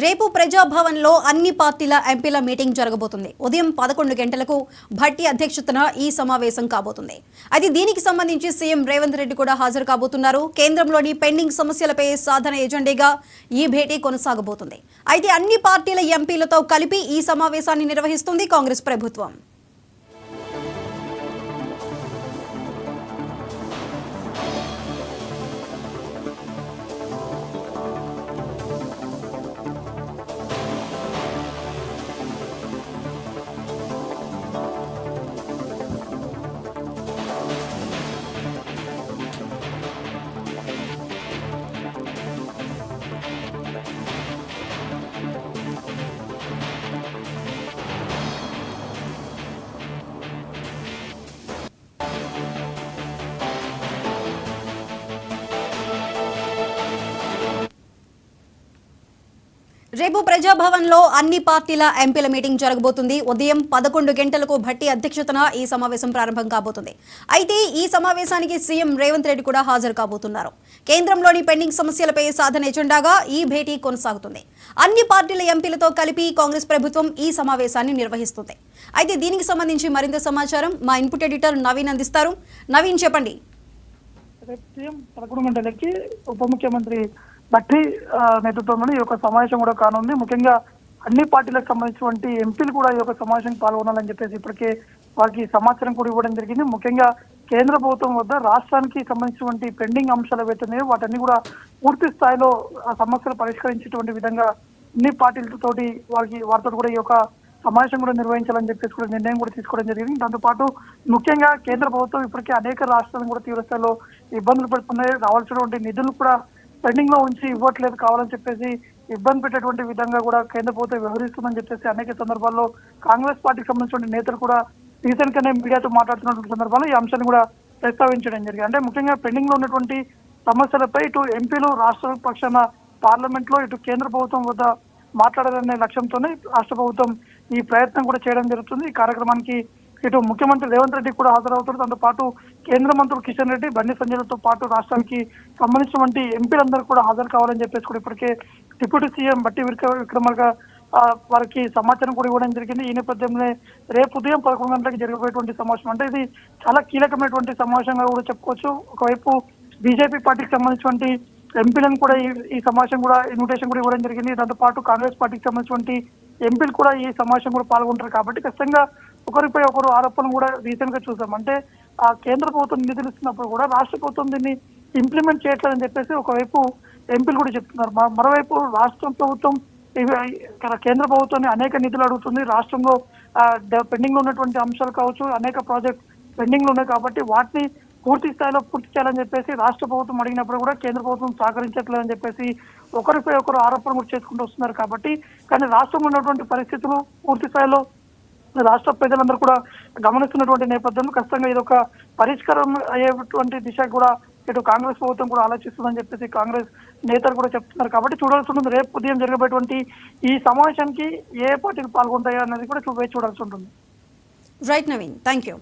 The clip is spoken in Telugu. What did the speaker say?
రేపు ప్రజాభవన్లో అన్ని పార్టీల ఎంపీల మీటింగ్ జరగబోతుంది. ఉదయం 11 గంటలకు భట్టి అధ్యక్షతన ఈ సమావేశం కాబోతుంది. అయితే దీనికి సంబంధించి సీఎం రేవంత్ రెడ్డి కూడా హాజరు కాబోతున్నారు. కేంద్రంలోని పెండింగ్ సమస్యలపై సాధన ఎజెండాగా ఈ భేటీ కొనసాగబోతుంది. అయితే అన్ని పార్టీల ఎంపీలతో కలిపి ఈ సమావేశాన్ని నిర్వహిస్తుంది కాంగ్రెస్ ప్రభుత్వం. రేపు ప్రజాభవన్లో అన్ని పార్టీల ఎంపీల మీటింగ్ జరగబోతుంది. ఉదయం 11 గంటలకు భట్టి అధ్యక్షతన ఈ సమావేశం ప్రారంభం కాబోతుంది. అయితే ఈ సమావేశానికి సీఎం రేవంత్ రెడ్డి కూడా హాజరు కాబోతున్నారు. కేంద్రంలోని పెండింగ్ సమస్యలపై సాధన ఎజెండాగా ఈ భేటీ కొనసాగుతుంది. అన్ని పార్టీల ఎంపీలతో కలిపి కాంగ్రెస్ ప్రభుత్వం ఈ సమావేశాన్ని నిర్వహిస్తుంది. అయితే దీనికి సంబంధించి మరింత సమాచారం మా ఇన్పుట్ ఎడిటర్ నవీన్ అందిస్తారు. నవీన్, చెప్పండి. ఉదయం 11 గంటలకి ఉప ముఖ్యమంత్రి భట్టి నేతృత్వంలో ఈ యొక్క సమావేశం కూడా కానుంది. ముఖ్యంగా అన్ని పార్టీలకు సంబంధించినటువంటి ఎంపీలు కూడా ఈ యొక్క సమావేశానికి పాల్గొనాలని చెప్పేసి ఇప్పటికే వారికి సమాచారం కూడా ఇవ్వడం జరిగింది. ముఖ్యంగా కేంద్ర ప్రభుత్వం వద్ద రాష్ట్రానికి సంబంధించినటువంటి పెండింగ్ అంశాలు ఏవైతున్నాయో వాటన్ని కూడా పూర్తి స్థాయిలో సమస్యలు పరిష్కరించేటువంటి విధంగా అన్ని పార్టీలతోటి వారితో కూడా ఈ యొక్క సమావేశం కూడా నిర్వహించాలని చెప్పేసి కూడా నిర్ణయం కూడా తీసుకోవడం జరిగింది. దాంతోపాటు ముఖ్యంగా కేంద్ర ప్రభుత్వం ఇప్పటికే అనేక రాష్ట్రాలను కూడా తీవ్రస్థాయిలో ఇబ్బందులు పడుతున్నాయి. రావాల్సినటువంటి నిధులు కూడా పెండింగ్ లో ఉంచి ఇవ్వట్లేదు, కావాలని చెప్పేసి ఇబ్బంది పెట్టేటువంటి విధంగా కూడా కేంద్ర ప్రభుత్వం వ్యవహరిస్తుందని చెప్పేసి అనేక సందర్భాల్లో కాంగ్రెస్ పార్టీకి సంబంధించిన నేతలు కూడా రీసెంట్ గానే మీడియాతో మాట్లాడుతున్నటువంటి సందర్భాల్లో ఈ అంశాన్ని కూడా ప్రస్తావించడం జరిగింది. అంటే ముఖ్యంగా పెండింగ్ లో ఉన్నటువంటి సమస్యలపై ఇటు ఎంపీలు రాష్ట్ర పక్షాన పార్లమెంట్ లో ఇటు కేంద్ర ప్రభుత్వం వద్ద మాట్లాడాలనే లక్ష్యంతోనే రాష్ట్ర ప్రభుత్వం ఈ ప్రయత్నం కూడా చేయడం జరుగుతుంది. ఈ కార్యక్రమానికి ఇటు ముఖ్యమంత్రి రేవంత్ రెడ్డి కూడా హాజరవుతారు. దాంతో పాటు కేంద్ర మంత్రులు కిషన్ రెడ్డి, బండి సంజయ్లతో పాటు రాష్ట్రానికి సంబంధించినటువంటి ఎంపీలందరూ కూడా హాజరు కావాలని చెప్పేసి కూడా ఇప్పటికే డిప్యూటీ సీఎం బట్టి విక్రమార్క వారికి సమాచారం కూడా ఇవ్వడం జరిగింది. ఈ నేపథ్యంలో రేపు ఉదయం 11 గంటలకు జరగబోయేటువంటి సమావేశం అంటే ఇది చాలా కీలకమైనటువంటి సమావేశంగా కూడా చెప్పుకోవచ్చు. ఒకవైపు బీజేపీ పార్టీకి సంబంధించినటువంటి ఎంపీలను కూడా ఈ సమావేశం కూడా ఇన్విటేషన్ కూడా ఇవ్వడం జరిగింది. దాంతో పాటు కాంగ్రెస్ పార్టీకి సంబంధించినటువంటి ఎంపీలు కూడా ఈ సమావేశం కూడా పాల్గొంటారు. కాబట్టి ఖచ్చితంగా ఒకరిపై ఒకరు ఆరోపణలు కూడా రీసెంట్ గా చూసాం. అంటే ఆ కేంద్ర ప్రభుత్వం నిధులు ఇస్తున్నప్పుడు కూడా రాష్ట్ర ప్రభుత్వం దీన్ని ఇంప్లిమెంట్ చేయట్లేదని చెప్పేసి ఒకవైపు ఎంపీలు కూడా చెప్తున్నారు. మరోవైపు రాష్ట్ర ప్రభుత్వం కేంద్ర ప్రభుత్వాన్ని అనేక నిధులు అడుగుతుంది. రాష్ట్రంలో పెండింగ్ లో ఉన్నటువంటి అంశాలు కావచ్చు, అనేక ప్రాజెక్ట్ పెండింగ్ లో ఉన్నాయి. కాబట్టి వాటిని పూర్తి స్థాయిలో పూర్తి చేయాలని చెప్పేసి రాష్ట్ర ప్రభుత్వం అడిగినప్పుడు కూడా కేంద్ర ప్రభుత్వం సహకరించట్లేదని చెప్పేసి ఒకరిపై ఒకరు ఆరోపణ కూడా చేసుకుంటూ వస్తున్నారు. కాబట్టి కానీ రాష్ట్రంలో ఉన్నటువంటి పరిస్థితులు పూర్తి స్థాయిలో రాష్ట్ర ప్రజలందరూ కూడా గమనిస్తున్నటువంటి నేపథ్యంలో ఖచ్చితంగా ఇది ఒక పరిష్కారం అయ్యేటువంటి దిశ కూడా ఇటు కాంగ్రెస్ ప్రభుత్వం కూడా ఆలోచిస్తుందని చెప్పేసి కాంగ్రెస్ నేతలు కూడా చెప్తున్నారు. కాబట్టి చూడాల్సి ఉంటుంది రేపు ఉదయం జరగబోయేటువంటి ఈ సమావేశానికి ఏ పార్టీలు పాల్గొంటాయో అనేది కూడా వేచి చూడాల్సి ఉంటుంది. Right Naveen, thank you.